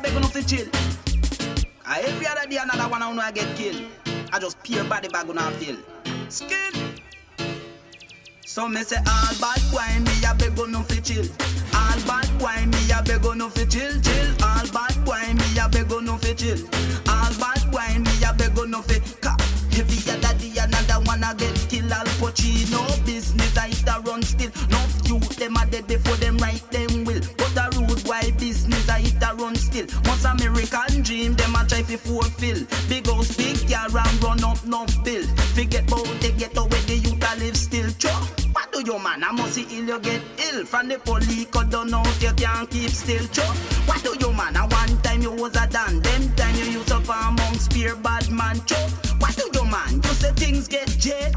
beg no fi chill. Every other day another one I know I get killed. I just pure body bag on I feel. Skin. So me say all bad boy me a beg no fi chill. All bad boy me a beg no fi chill. All bad boy me a beg no fi chill. All bad boy me a beg no fi. Every other day another one I get killed. Al Pacino business I hit a run still. No youth them a dead before them write them will. But a rude why business I hit a run still. Once American dream them a try fi fulfill. Big house big car and run up no bill. Forget about they get away the youth a live still. What do you man? I must see ill you get ill. From the police cut down out you can't keep still. What do you man? I one time you was a dan. Them time you used to farm among spear bad man. What do you man? You say things get jet.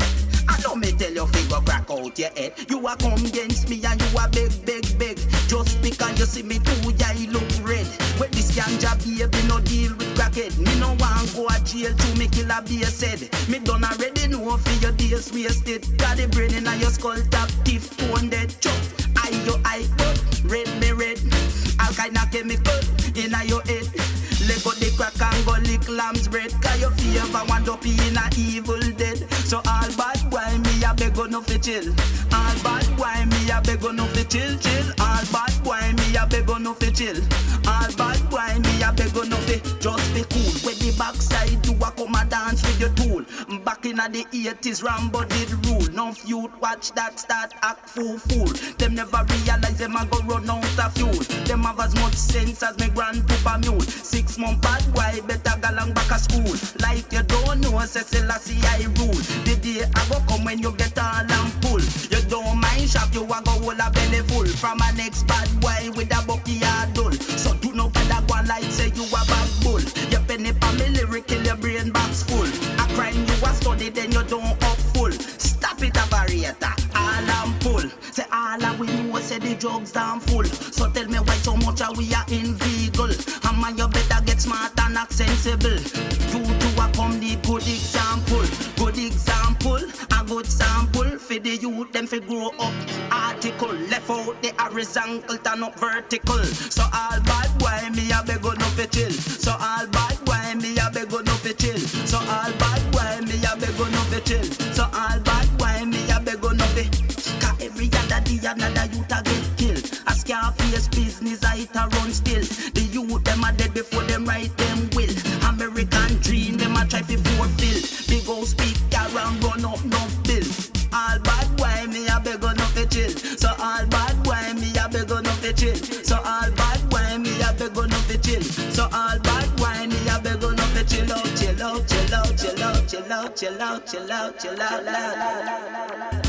I know me tell you figure crack out your head. You a come against me and you a beg. Just because you see me too, yeah, you look red. When this ganja baby no deal with crackhead. Me no want go a jail to me kill a beer said. Me done already know for your days wasted. Got the brain in your skull tap teeth phone dead. Chop, eye your eye up, red me red. All kind of chemical in your head. Let go the crack and go lick lamb's bread. Cause you fever want up in a evil dead. So all bad boy me a beg no fi chill. All bad boy me a beg no fi chill. All bad boy me a beg no fi chill. All bad boy me a beg no fi just be cool. When the backside you a come a dance with your tool. Back in the 80s Rambo did rule. No youth watch that start act fool. Them never realize them a go run out of fuel. Them have as much sense as me grandpapa mule. 6 month bad boy better go long back a school. Like you don't know say Selassie I rule. The day I go come when you get all and pull. You don't mind shock you a go hold a belly full. From a next bad boy with a bucky a dull. So do no better go like say you a bad bull. You penny pa me lyric kill your brain box full. A crime you a study then you don't up full. Stop it a variator, all and pull. Say all a we know say the drugs damn full. So tell me why so much are we are in vehicle. And man you better get smart and act sensible. You do a come the good example. Good example, a good sample. For the youth them fi grow up. Article left out the horizontal turn up vertical. So all bad boy me a beg no fi chill. So all bad boy me a beg no fi chill. So all bad boy me a beg no fi chill. So all bad boy me a beg no fi. Cause every other day another youth a get killed. A Scarface business I hit a run still. The youth them a dead before them write them will. American dream them a try fi fulfill. Big house big car and run up no bill. All bad boy me a beg no fi chill. So all bad boy me a beg no fi chill. So all bad boy me a beg no fi chill. So all bad boy me a beg no fi chill out, chill out, chill out, chill out, chill out, chill out, chill out, chill out.